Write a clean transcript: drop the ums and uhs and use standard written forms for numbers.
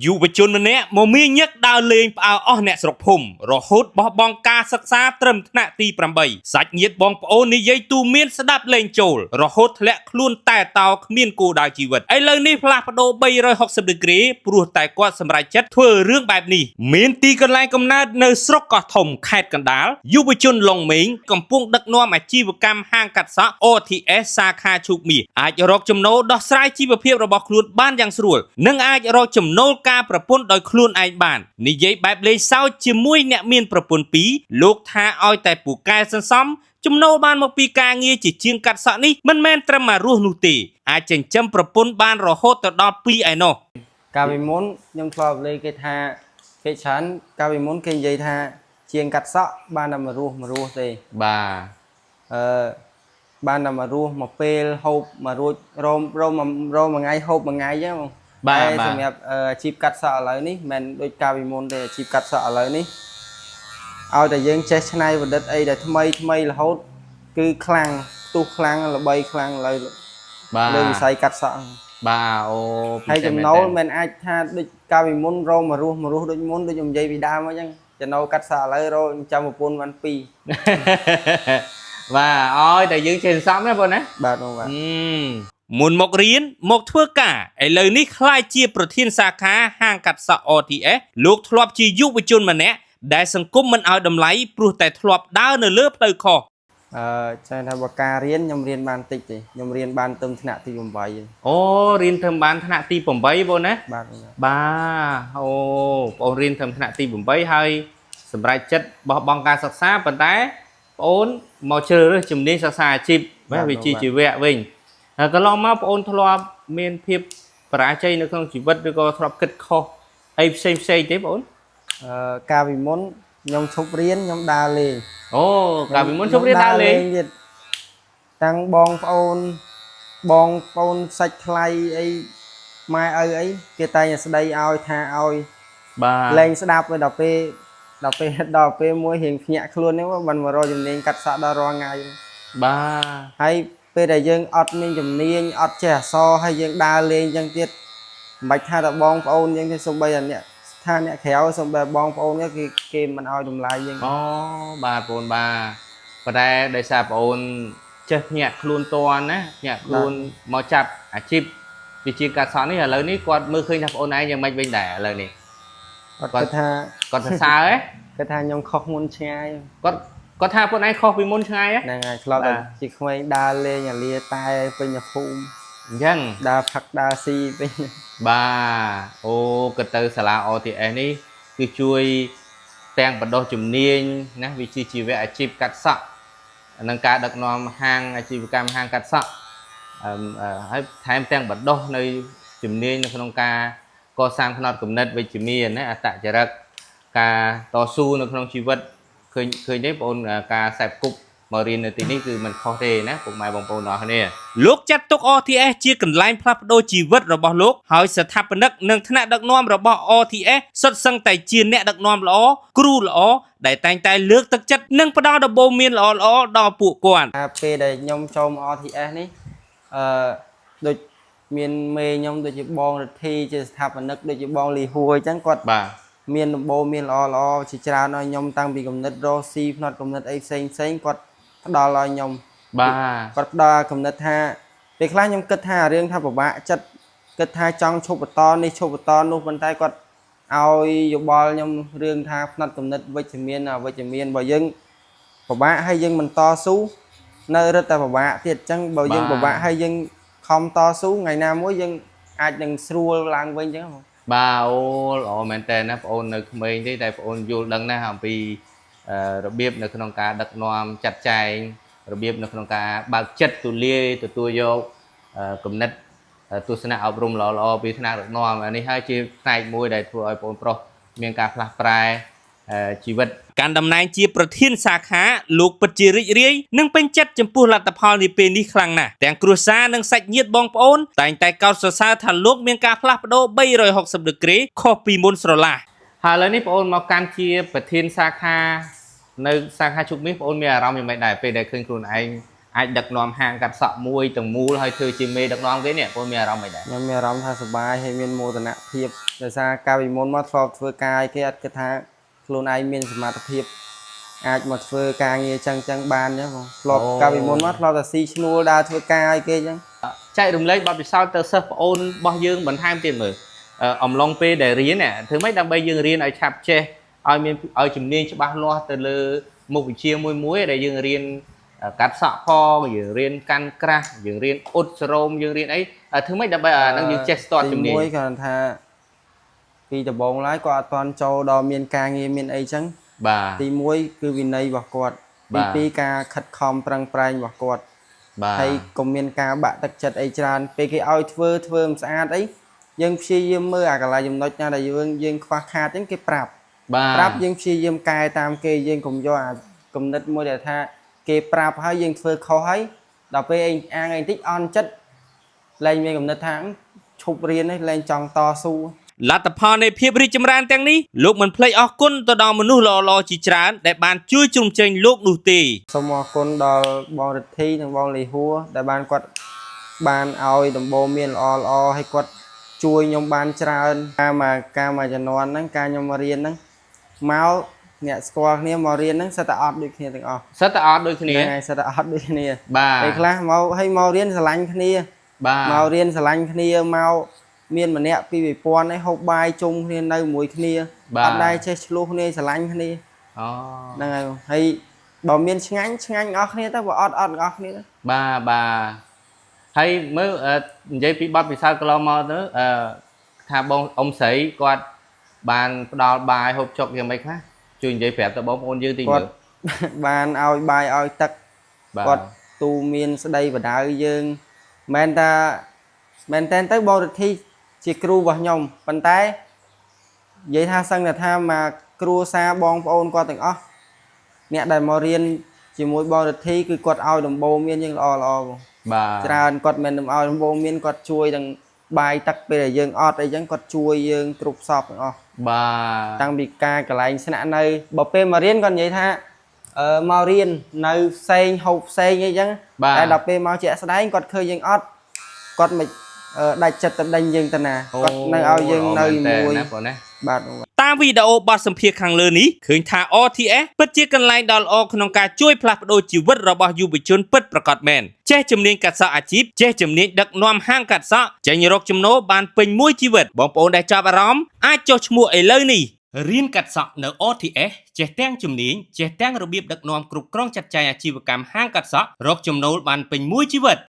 យុវជនម្នាក់មកមានញឹកដើរលេងផ្អើអស់អ្នកស្រុកភូមិរហូតបោះបង់ការសិក្សាត្រឹមថ្នាក់ទី8សាច់ញាតិបងប្អូននិយាយទូមានស្ដាប់លេងចូលរហូតធ្លាក់ខ្លួនតែតោគ្មានគោលដៅជីវិតឥឡូវនេះផ្លាស់ប្ដូរ360ដឺក្រេព្រោះតែគាត់សម្រេចចិត្តធ្វើរឿងបែបនេះមានទីកន្លែងកំណើតនៅស្រុកកោះធំខេត្តកណ្ដាលយុវជនឡុងមេងកំពុងដឹកនាំអាជីវកម្មហាងកាត់សក់ OTS សាខាឈូកមាសអាចរកចំណូលដោះស្រាយជីវភាពរបស់ខ្លួនបានយ៉ាងស្រួលនិងអាចរកចំណូលការប្រពន្ធដោយខ្លួនឯងបាននិយាយបែបលេងសើចជាមួយអ្នកមានប្រពន្ធពីរលោកថាឲ្យតែពូកែសន្សំចំណូលបានមកពីការងារជាជាងកាត់សក់នេះមិនមែនត្រឹមមករស់នោះទេអាចចិញ្ចឹមប្រពន្ធបានរហូតទៅដល់2ឯណោះកាលពីមុនខ្ញុំធ្លាប់លេងគេថាគេច្រើនកាលពីមុនគេនិយាយថាជាងកាត់សក់បានតែមករស់ទេបាទបានតែមករស់មកពេលហូបមករួចរោមមួយថ្ងៃហូបមួយថ្ងៃចឹងបាទសម្រាប់អាជីពកាត់សក់ឥឡូវនេះមិនដូចកាលពីមុនទេអាជីពកាត់សក់ឥឡូវនេះឲ្យតែយើងចេះច្នៃប្រឌិតអីដែលថ្មីរហូតគឺខ្លាំងផ្ទុះខ្លាំងល្បីខ្លាំងឥឡូវលើវិស័យកាត់សក់បាទអូហើយចំណូលមិនអាចថាដូចកាលពីមុនរោមមករស់ដូចមុនដូចខ្ញុំនិយាយពីដើមអញ្ចឹងចំណូលកាត់សក់ឥឡូវរោចាំប្រពន្ធបាន2បាទឲ្យតែយើងចេះសន្សំណាបងណាបាទបងបាទមុនមករៀនមកធ្វើការឥឡូវនេះខ្លាយជាប្រធានសាខាហាងកាត់សក់ OTS លោកធ្លាប់ជាយុវជនម្នាក់ដែលសង្គមមិនឲ្យតម្លៃព្រោះតែធ្លាប់ដើរនៅលើផ្លូវខុសចាថាបើការរៀនខ្ញុំរៀនបានតិចទេខ្ញុំរៀនបានទៅថ្នាក់ទី8អូរៀនធ្វើបានថ្នាក់ទី8បងណាបាទអូបងរៀនធ្វើថ្នាក់ទី8ហើយសម្រាប់ចិត្តបោះបង់ការសិក្សាប៉ុន្តែបងមកជ្រើសរើសជំនាញសិក្សាអាជីពវិជ្ជាជីវៈវិញហើយកន្លងមកបងធ្លាប់មានភាពបរាជ័យនៅក្នុងជីវិតឬក៏ធ្លាប់គិតខុសអីផ្សេងទេបងកាលពីមុនខ្ញុំឈប់រៀនខ្ញុំដើរលេងអូកាលពីមុនឈប់រៀនដើរលេងទៀតតាំងបងប្អូនសាច់ថ្លៃអីម៉ែឪអីគេតែងតែស្ដីឲ្យថាឲ្យបាទលេងស្ដាប់ទៅដល់ពេលមួយរៀងភ្ញាក់ខ្លួនហ្នឹងបានមករកជំនាញកាត់សក់ដល់រាល់ថ្ងៃបាទហើយពេលដែលយើងអត់មានជំនាញអត់ចេះអក្សរហើយយើងដើរលេងអញ្ចឹងទៀតមិនបាច់ថាតែបងប្អូនយើងទេសូម្បីតែអ្នកថាអ្នកក្រៅសូម្បីបងប្អូនគេមិនឲ្យតម្លៃយើងអូបាទបងបាទប៉ុន្តែដោយសារបងចេះភ្ញាក់ខ្លួនតន់ណាភ្ញាក់ខ្លួនមកចាប់អាជីពវិជ្ជាកាត់សក់នេះឥឡូវនេះគាត់មើលឃើញថាបងឯងយ៉ាងម៉េចវិញដែរឥឡូវនេះគាត់ថាគាត់សរសើរគាត់ថាខ្ញុំខុសមុនឆ្ងាយគាត់ថាបងឯងខុសពីមុនឆ្ងាយហ្នឹងហើយធ្លាប់តែជាក្មេងដើរលេងអាលាតែពេញភូមិអញ្ចឹងដើរផឹកដើរស៊ីពេញបាទអូក៏ទៅសាលា OTS នេះគឺជួយទាំងបណ្ដុះជំនាញណាវិជ្ជាជីវៈអាជីពកាត់សក់និងការដឹកនាំហាងអាជីវកម្មហាងកាត់សក់ហើយថែមទាំងបណ្ដុះនៅជំនាញនៅក្នុងការកសាងផ្នត់គំនិតវិជ្ជមានណាអត្តចរិតការតស៊ូនៅក្នុងជីវិតឃើញទេបងប្អូនការសែបគប់មករៀននៅទីនេះគឺមិនខុសទេណាពុកម៉ែបងប្អូនទាំងអស់គ្នាលោកចាត់ទុក OTS ជាកន្លែងផ្លាស់ប្ដូរជីវិតរបស់លោកហើយស្ថាបនិកនិងថ្នាក់ដឹកនាំរបស់ OTS សុទ្ធសឹងតែជាអ្នកដឹកនាំល្អគ្រូល្អដែលតែងតែលើកទឹកចិត្តនិងផ្ដល់ដំបូន្មានល្អៗដល់ពួកគាត់ពេលដែលខ្ញុំចូលមក OTS នេះដូចមានមេខ្ញុំដូចជាបងរិទ្ធីជាស្ថាបនិកដូចជាបងលីហួរអញ្ចឹងគាត់បាទមានដំបូន្មានល្អជាច្រើនឲ្យខ្ញុំតាំងពីគំនិតរស់ស៊ីផ្នត់គំនិតអីផ្សេងគាត់ផ្ដល់ឲ្យខ្ញុំបាទគាត់ផ្ដល់គំនិតថាពេលខ្លះខ្ញុំគិតថារឿងថាពិបាកចិត្តគិតថាចង់ឈប់បន្តនេះឈប់បន្តនោះប៉ុន្តែគាត់ឲ្យយោបល់ខ្ញុំរឿងថាផ្នត់គំនិតវិជ្ជមានបើយើងពិបាកហើយយើងមិនតស៊ូនៅរឹតតែពិបាកទៀតអញ្ចឹងបើយើងពិបាកហើយយើងខំតស៊ូថ្ងៃណាមួយយើងអាចនឹងស្រួលឡើងវិញអញ្ចឹងបាទអូល្អមែនតើណាបងអូននៅក្មេងទេតែបងអូនយល់ដឹងណាស់អំពីរបៀបនៅក្នុងការដឹកនាំចាត់ចែងរបៀបនៅក្នុងការបើកចិត្តទូលាយទទួលយកគំនិតទស្សនៈអប់រំល្អៗពីថ្នាក់ដឹកនាំនេះហើយជាផ្នែកមួយដែលធ្វើឲ្យបងប្រុសមានការផ្លាស់ប្រែជីវិតកាន់តំណែងជាប្រធានសាខាលោកពិតជារីករាយនិងពេញចិត្តចំពោះលទ្ធផលនាពេលនេះខ្លាំងណាស់ទាំងគ្រួសារនិងសាច់ញាតិបងប្អូនតែងតែកោតសរសើរថាលោកមានការផ្លាស់ប្ដូរ360ដឺក្រេខុសពីមុនស្រឡះហើយឥឡូវនេះបងប្អូនមកកាន់ជាប្រធានសាខានៅសាខាជុកមាសបងប្អូនមានអារម្មណ៍យ៉ាងម៉េចដែរពេលដែលឃើញខ្លួនឯង ai đặt nòm hàng cắt sọ mùi từng mù hơi thư chim mê đặt nòm cái nè cô mẹ rong mày đấy ខ្ញុំមានអារម្មណ៍ថាសប្បាយហើយមានមោទនភាពដោយសារកាលពីមុនមកធ្លាប់ធ្វើការគេអត់គិតថាខ្លួនឯងមានសមត្ថភាពអាចមកធ្វើការងារចឹងបានចឹងបងធ្លាប់កាលពីមុនមកធ្លាប់តែស៊ីឈ្នួលដើរធ្វើការឲ្យគេចឹង chạy rừng lên bao bị sao tơ sơ ôn bao dương bẩn hai tiền mở ẩm long pe để riêng nè thứ mấy đang bây dương riêng ở chạp che ở miền ở chìm niên cho ba lo từ lơ một vị chia môi muối để dương riêng cắt sọ kho dương riêng can cra dương riêng ốt rôm dương riêng ấy thứ mấy đang bây đang dương che stọt chìm niên មួយគាត់ថាពីដំបងឡើយគាត់អត់តន់ចូលដល់មានការងារមានអីចឹង bà ទី1គឺវិន័យរបស់គាត់ទី2ការខិតខំប្រឹងប្រែងរបស់គាត់ bà ហើយកុំមានការបាក់ទឹកចិត្តអីច្រើនពេលគេឲ្យធ្វើមិនស្អាតអីយើងព្យាយាមមើលអាកន្លែងចំណុចណាដែលយើងខ្វះខាតចឹងគេប្រាប់ bà ប្រាប់យើងព្យាយាមកែតាមគេយើងកុំយកអាគំនិតមួយដែលថាគេប្រាប់ហើយយើងធ្វើខុសហើយដល់ពេលអាងអីតិចអន់ចិត្តលែងមានគំនិតថាឈប់រៀននេះលែងចង់តស៊ូ លទ្ធផលនៃភាពរីកចម្រើនទាំងនេះលោកមិនភ្លេចអរគុណទៅដល់មនុស្សល្អៗជាច្រើនដែលបានជួយជ្រោមជ្រែងលោកនោះទេ សូមអរគុណដល់បងរិទ្ធីនិងបងលីហួរដែលបានគាត់បានឲ្យដំបូងមានល្អហើយគាត់ជួយខ្ញុំបានច្រើនការមកជំនាន់ហ្នឹងការខ្ញុំមករៀនហ្នឹងមកអ្នកស្គាល់គ្នាមករៀនហ្នឹងសិតតែអត់ដូចគ្នាទាំងអស់ សិតតែអត់ដូចគ្នា ហ្នឹងហើយសិតតែអត់ដូចគ្នា បាទ ពេលខ្លះមករៀនស្រឡាញ់គ្នា បាទ មករៀនស្រឡាញ់គ្នាមកមានម្នាក់ពី2000ឯងហូបបាយជុំគ្នានៅមួយគ្នាអត់ដែរចេះឆ្លោះគ្នាស្រឡាញ់គ្នា អូ ហ្នឹងហើយបើមានឆ្ងាញ់អស់គ្នាទៅបើអត់ទាំងអស់គ្នាទៅ បាទហើយមើលនិយាយពីបទពិសោធន៍កន្លងមកទៅថាបងអ៊ំស្រីគាត់បានផ្ដល់បាយហូបចុកយ៉ាងម៉េចខ្លះជួយនិយាយប្រាប់ទៅបងប្អូនយើងតិចមើល បានឲ្យបាយឲ្យទឹក បាទ គាត់ទូមានស្ដីបដៅយើងមែនតែទៅបងរិទ្ធីជាគ្រូរបស់ខ្ញុំប៉ុន្តែនិយាយថាសឹងតែថាមកគ្រួសារបងប្អូនគាត់ទាំងអស់អ្នកដែលមករៀនជាមួយបងរិទ្ធីគឺគាត់ឲ្យដំបូងមានយើងល្អបង បាទ ច្រើនគាត់មិនឲ្យដំបូងមានគាត់ជួយទាំងបាយទឹកពេលដែលយើងអត់អីចឹងគាត់ជួយយើងគ្រប់សពទាំងអស់ បាទ តាំងពីការកន្លែងស្នាក់នៅបើពេលមករៀនគាត់និយាយថាមករៀននៅផ្សេងហូបផ្សេងអីចឹងតែដល់ពេលមកជាក់ស្ដែងគាត់ឃើញយើងអត់គាត់មិនដាច់ចិត្តទៅដេញយើងទៅណាគាត់នៅឲ្យយើងនៅមួយ ណាបងណា បាទ តាមវីដេអូបទសម្ភាសន៍ខាងលើនេះឃើញថា OTS ពិតជាកន្លែងដ៏ល្អក្នុងការជួយផ្លាស់ប្ដូរជីវិតរបស់យុវជនពិតប្រាកដមែនចេះជំនាញកាត់សក់អាជីពចេះជំនាញដឹកនាំហាងកាត់សក់ចេញរកចំណូលបានពេញមួយជីវិតបងប្អូនដែលចាប់អារម្មណ៍អាចចុះឈ្មោះឥឡូវនេះរៀនកាត់សក់នៅ OTS ចេះទាំងជំនាញចេះទាំងរបៀបដឹកនាំគ្រប់គ្រងចាត់ចែងអាជីវកម្មហាងកាត់សក់រកចំណូលបានពេញមួយជីវិត